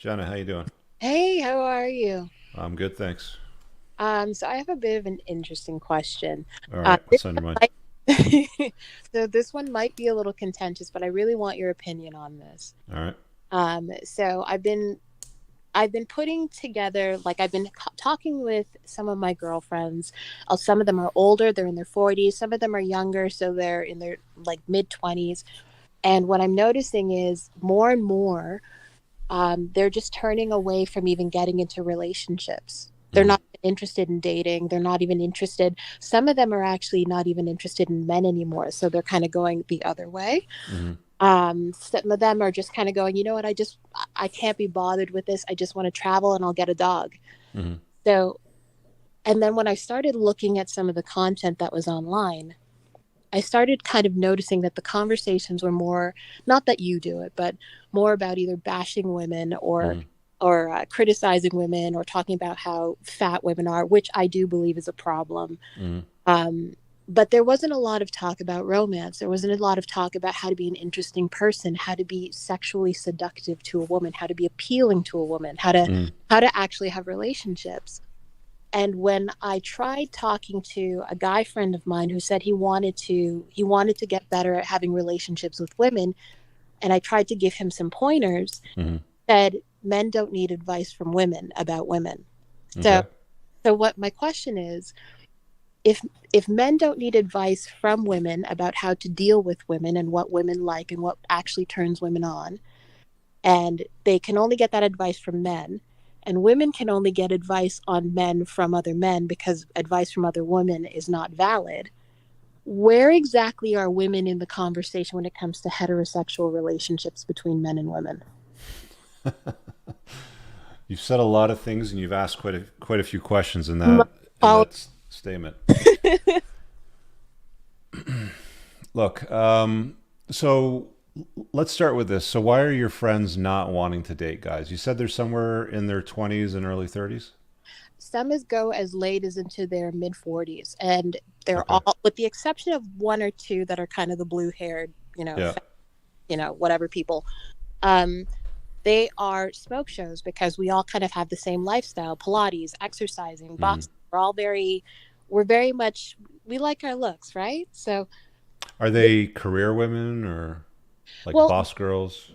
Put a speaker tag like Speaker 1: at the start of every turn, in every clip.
Speaker 1: Jenna, how you doing?
Speaker 2: Hey, how are you?
Speaker 1: I'm good, thanks.
Speaker 2: So I have a bit of an interesting question.
Speaker 1: All
Speaker 2: Uh,
Speaker 1: right,
Speaker 2: this
Speaker 1: what's on your
Speaker 2: one
Speaker 1: mind?
Speaker 2: might, so this one might be a little contentious, but I really want your opinion on this.
Speaker 1: All right.
Speaker 2: So I've been putting together, like I've been talking with some of my girlfriends. Some of them are older, they're in their 40s. Some of them are younger, so they're in their like mid 20s. And what I'm noticing is more and more they're just turning away from even getting into relationships. They're
Speaker 1: Mm-hmm.
Speaker 2: not interested in dating. They're not even interested. Some of them are actually not even interested in men anymore. So they're kind of going the other way.
Speaker 1: Mm-hmm.
Speaker 2: Some of them are just kind of going, you know what? I can't be bothered with this. I just want to travel and I'll get a dog.
Speaker 1: Mm-hmm.
Speaker 2: So, and then when I started looking at some of the content that was online, I started kind of noticing that the conversations were more, not that you do it, but more about either bashing women or
Speaker 1: Mm-hmm.
Speaker 2: criticizing women or talking about how fat women are, which I do believe is a problem.
Speaker 1: Mm-hmm.
Speaker 2: Um, but there wasn't a lot of talk about romance. There wasn't a lot of talk about how to be an interesting person, how to be sexually seductive to a woman, how to be appealing to a woman,
Speaker 1: Mm-hmm.
Speaker 2: how to actually have relationships. And when I tried talking to a guy friend of mine who said he wanted to get better at having relationships with women, and I tried to give him some pointers,
Speaker 1: Mm-hmm.
Speaker 2: said men don't need advice from women about women. So
Speaker 1: Okay.
Speaker 2: so what my question is, if if men don't need advice from women about how to deal with women and what women like and what actually turns women on, and they can only get that advice from men, and women can only get advice on men from other men because advice from other women is not valid, where exactly are women in the conversation when it comes to heterosexual relationships between men and women?
Speaker 1: You've said a lot of things, and you've asked quite a few questions in
Speaker 2: My
Speaker 1: that statement. Look, so let's start with this. So, why are your friends not wanting to date guys? You said they're somewhere in their 20s and early 30s.
Speaker 2: Some as go as late as into their mid 40s, and they're
Speaker 1: Okay.
Speaker 2: all, with the exception of one or two that are kind of the blue haired,
Speaker 1: Yeah.
Speaker 2: whatever people. Um, they are smoke shows because we all kind of have the same lifestyle: Pilates, exercising,
Speaker 1: Mm-hmm.
Speaker 2: boxing. We're very much, we like our looks, right? So,
Speaker 1: Are they career women or like
Speaker 2: well,
Speaker 1: boss girls?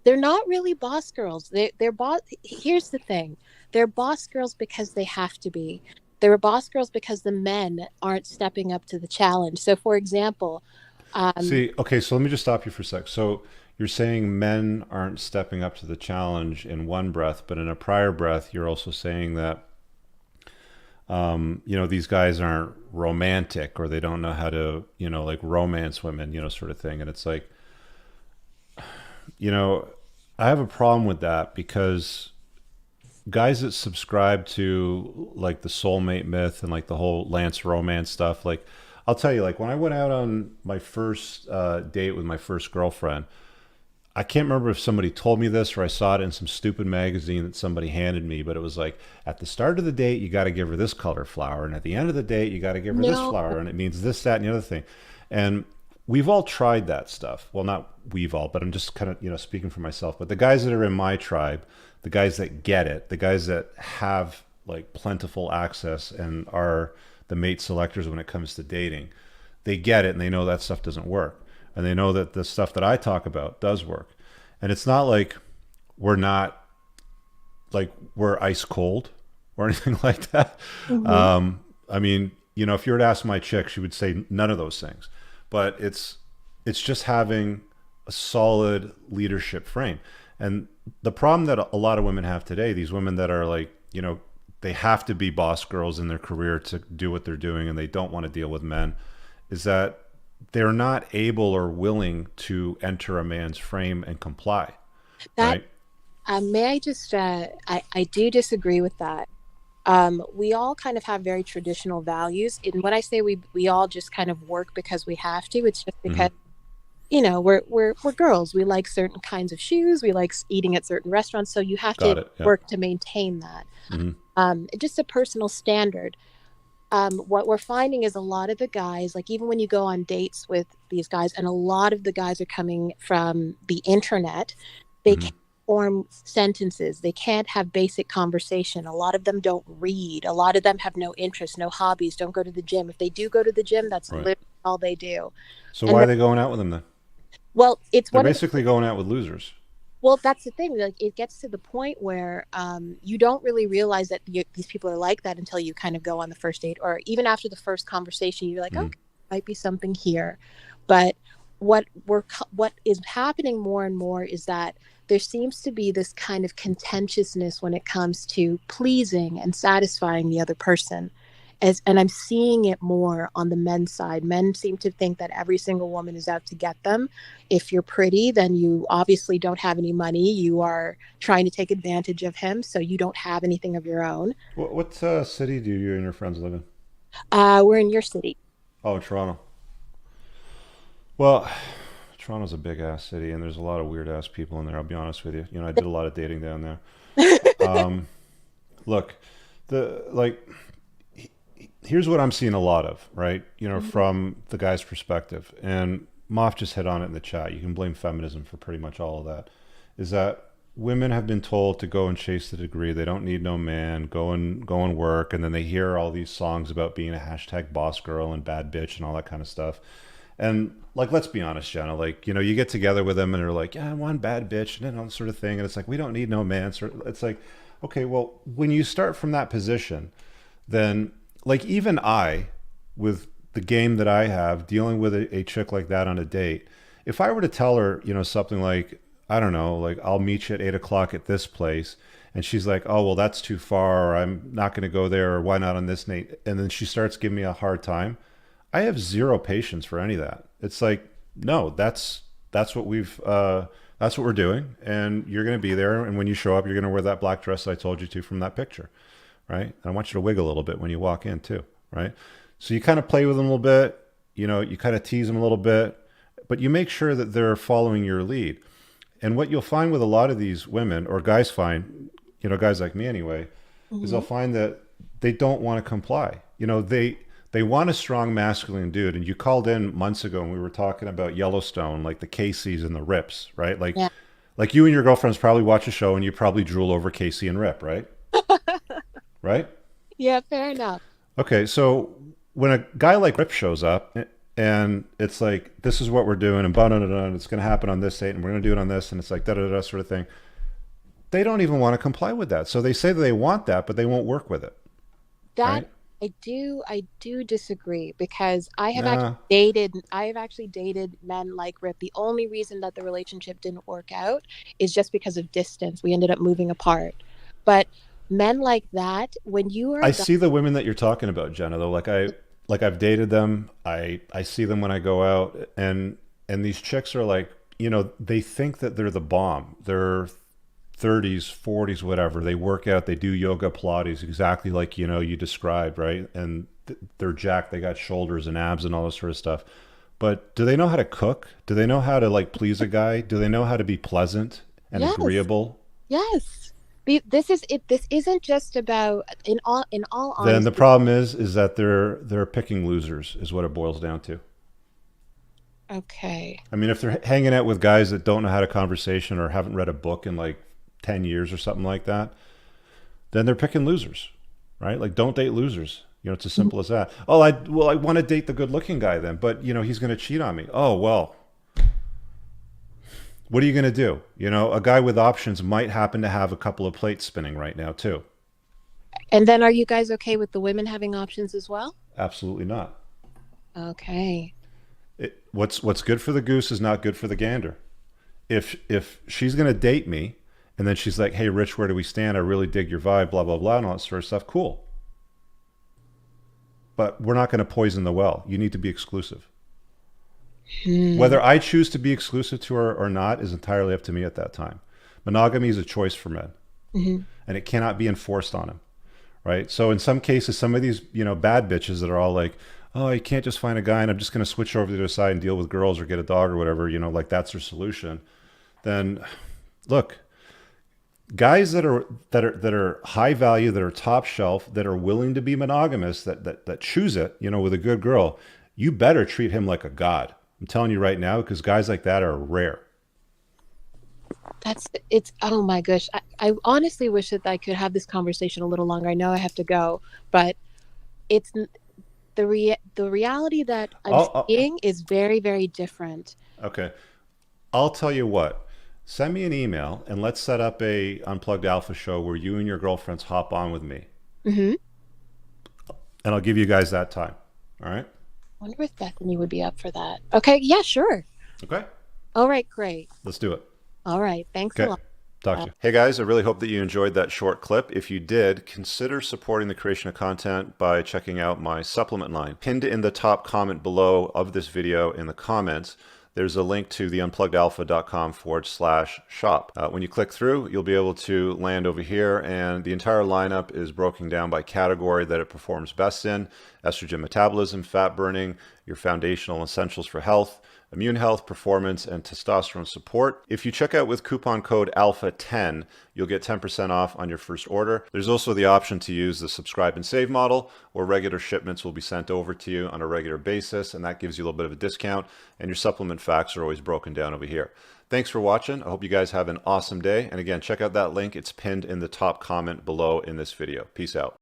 Speaker 2: they're not really boss girls. They're boss. Here's the thing: they're boss girls because they have to be. They're boss girls because the men aren't stepping up to the challenge. So, for example, um,
Speaker 1: See, okay, so let me just stop you for a sec. So you're saying men aren't stepping up to the challenge in one breath, but in a prior breath, you're also saying that, these guys aren't romantic or they don't know how to, like romance women, sort of thing. And it's like, you know, I have a problem with that because guys that subscribe to like the soulmate myth and like the whole Lance romance stuff, like, I'll tell you, like when I went out on my first date with my first girlfriend, I can't remember if somebody told me this or I saw it in some stupid magazine that somebody handed me, but it was like at the start of the date, you got to give her this color flower. And at the end of the date, you got to give her this
Speaker 2: no,
Speaker 1: flower. And it means this, that, and the other thing. And we've all tried that stuff. Well, not we've all, but I'm just kind of, speaking for myself. But the guys that are in my tribe, the guys that get it, the guys that have like plentiful access and are the mate selectors when it comes to dating, they get it and they know that stuff doesn't work and they know that the stuff that I talk about does work. And it's not like we're not like we're ice cold or anything like that.
Speaker 2: hmm
Speaker 1: I mean, if you were to ask my chick, she would say none of those things. But it's just having a solid leadership frame. And the problem that a lot of women have today, these women that are like, they have to be boss girls in their career to do what they're doing and they don't want to deal with men, is that they're not able or willing to enter a man's frame and comply,
Speaker 2: that
Speaker 1: right?
Speaker 2: may I just, I do disagree with that. We all kind of have very traditional values, and when I say we all just kind of work because we have to, it's just
Speaker 1: Mm-hmm.
Speaker 2: because we're girls. We like certain kinds of shoes. We like eating at certain restaurants. So you have to
Speaker 1: Got it. Yeah.
Speaker 2: work to maintain that.
Speaker 1: Mm-hmm.
Speaker 2: Just a personal standard. What we're finding is a lot of the guys, like even when you go on dates with these guys, and a lot of the guys are coming from the internet. They
Speaker 1: Mm-hmm.
Speaker 2: form sentences. They can't have basic conversation. A lot of them don't read. A lot of them have no interest, no hobbies, don't go to the gym. If they do go to the gym, that's
Speaker 1: Right.
Speaker 2: literally all they do.
Speaker 1: So
Speaker 2: And
Speaker 1: why are
Speaker 2: then,
Speaker 1: they going out with them then?
Speaker 2: well, it's
Speaker 1: They're
Speaker 2: one of the
Speaker 1: basically going out with losers.
Speaker 2: well, that's the thing. Like, it gets to the point where you don't really realize that these people are like that until you kind of go on the first date, or even after the first conversation. You're like,
Speaker 1: Mm.
Speaker 2: okay, might be something here. But what is happening more and more is that there seems to be this kind of contentiousness when it comes to pleasing and satisfying the other person. And I'm seeing it more on the men's side. Men seem to think that every single woman is out to get them. If you're pretty, then you obviously don't have any money. You are trying to take advantage of him, so you don't have anything of your own.
Speaker 1: What city do you and your friends live in?
Speaker 2: We're in your city.
Speaker 1: Oh, Toronto. Well, Toronto's a big ass city, and there's a lot of weird ass people in there. I'll be honest with you. You know, I did a lot of dating down there. Um, Look, the like, here's what I'm seeing a lot of, right? You know, from the guy's perspective, and Moff just hit on it in the chat. You can blame feminism for pretty much all of that. Is that women have been told to go and chase the degree. They don't need no man. Go and work, and then they hear all these songs about being a hashtag boss girl and bad bitch and all that kind of stuff. And like, let's be honest, Jenna. Like, you know, you get together with them, and they're like, "Yeah, I want bad bitch," and all that sort of thing. And it's like, we don't need no man. So it's like, okay, well, when you start from that position, then like even I, with the game that I have, dealing with a chick like that on a date, if I were to tell her, you know, something like, I don't know, like I'll meet you at 8 o'clock at this place, and she's like, oh well, that's too far, or I'm not going to go there, or why not on this date, and then she starts giving me a hard time, I have zero patience for any of that. It's like, no, that's what that's what we're doing, and you're going to be there, and when you show up, you're going to wear that black dress that I told you to from that picture, right? And I want you to wiggle a little bit when you walk in too, right? So you kind of play with them a little bit, you know, you kind of tease them a little bit, but you make sure that they're following your lead. And what you'll find with a lot of these women, or guys find, you know, guys like me anyway, is they'll
Speaker 2: Mm-hmm.
Speaker 1: find that they don't want to comply. You know, they want a strong masculine dude. And you called in months ago and we were talking about Yellowstone, like the Caseys and the Rips, right?
Speaker 2: Yeah.
Speaker 1: Like you and your girlfriends probably watch a show and you probably drool over Casey and Rip, right? Right?
Speaker 2: Yeah, fair enough.
Speaker 1: Okay, so when a guy like Rip shows up and it's like, this is what we're doing and and it's going to happen on this date and we're going to do it on this and it's like da da da sort of thing, they don't even want to comply with that. So they say that they want that, but they won't work with it,
Speaker 2: That
Speaker 1: right?
Speaker 2: I do disagree, because
Speaker 1: Nah,
Speaker 2: I have actually dated men like Rip. The only reason that the relationship didn't work out is just because of distance. We ended up moving apart. But men like that, when you are a
Speaker 1: I
Speaker 2: guy,
Speaker 1: see the women that you're talking about, Jenna. Though, like I've dated them. I see them when I go out, and these chicks are like, you know, they think that they're the bomb. They're 30s, 40s, whatever. They work out, they do yoga, Pilates, exactly like, you know, you described, right? And they're jacked, they got shoulders and abs and all this sort of stuff. But do they know how to cook? Do they know how to like please a guy? Do they know how to be pleasant and
Speaker 2: yes,
Speaker 1: agreeable?
Speaker 2: yes. This is it. This isn't just about, in all
Speaker 1: Then the
Speaker 2: honesty.
Speaker 1: problem is that they're picking losers is what it boils down to.
Speaker 2: Okay.
Speaker 1: I mean, if they're hanging out with guys that don't know how to conversation or haven't read a book in like 10 years or something like that, then they're picking losers, right? Like, don't date losers. You know, it's as simple as that. Oh, I want to date the good-looking guy then, but you know he's going to cheat on me. Oh well, what are you going to do? You know, a guy with options might happen to have a couple of plates spinning right now too.
Speaker 2: And then, are you guys okay with the women having options as well?
Speaker 1: Absolutely not.
Speaker 2: Okay.
Speaker 1: What's good for the goose is not good for the gander. If she's going to date me, and then she's like, "Hey, Rich, where do we stand? I really dig your vibe, blah blah blah, and all that sort of stuff." Cool, but we're not going to poison the well. You need to be exclusive.
Speaker 2: Hmm.
Speaker 1: Whether I choose to be exclusive to her or not is entirely up to me at that time. Monogamy is a choice for men,
Speaker 2: Hmm.
Speaker 1: and it cannot be enforced on them, right? So in some cases, some of these, you know, bad bitches that are all like, "Oh, you can't just find a guy and I'm just going to switch over to the other side and deal with girls or get a dog or whatever," you know, like that's their solution. Then look, guys that are high value, that are top shelf, that are willing to be monogamous, that choose it, you know, with a good girl, you better treat him like a god. I'm telling you right now, because guys like that are rare.
Speaker 2: It's, oh my gosh. I honestly wish that I could have this conversation a little longer. I know I have to go, but it's the reality that I'm
Speaker 1: I'll,
Speaker 2: seeing is very, very different.
Speaker 1: okay. I'll tell you what. Send me an email and let's set up a Unplugged Alpha show where you and your girlfriends hop on with me,
Speaker 2: Hmm.
Speaker 1: and I'll give you guys that time. All right.
Speaker 2: Wonder if Bethany would be up for that. Okay, yeah, sure.
Speaker 1: Okay.
Speaker 2: All right, great.
Speaker 1: Let's do it.
Speaker 2: All right, thanks a
Speaker 1: Okay.
Speaker 2: lot.
Speaker 1: Talk to you. Hey guys, I really hope that you enjoyed that short clip. If you did, consider supporting the creation of content by checking out my supplement line. Pinned in the top comment below of this video in the comments, there's a link to the unpluggedalpha.com/shop. When you click through, you'll be able to land over here, and the entire lineup is broken down by category that it performs best in: estrogen metabolism, fat burning, your foundational essentials for health, immune health, performance, and testosterone support. If you check out with coupon code ALPHA10, you'll get 10% off on your first order. There's also the option to use the subscribe and save model, where regular shipments will be sent over to you on a regular basis, and that gives you a little bit of a discount, and your supplement facts are always broken down over here. Thanks for watching. I hope you guys have an awesome day. And again, check out that link. It's pinned in the top comment below in this video. Peace out.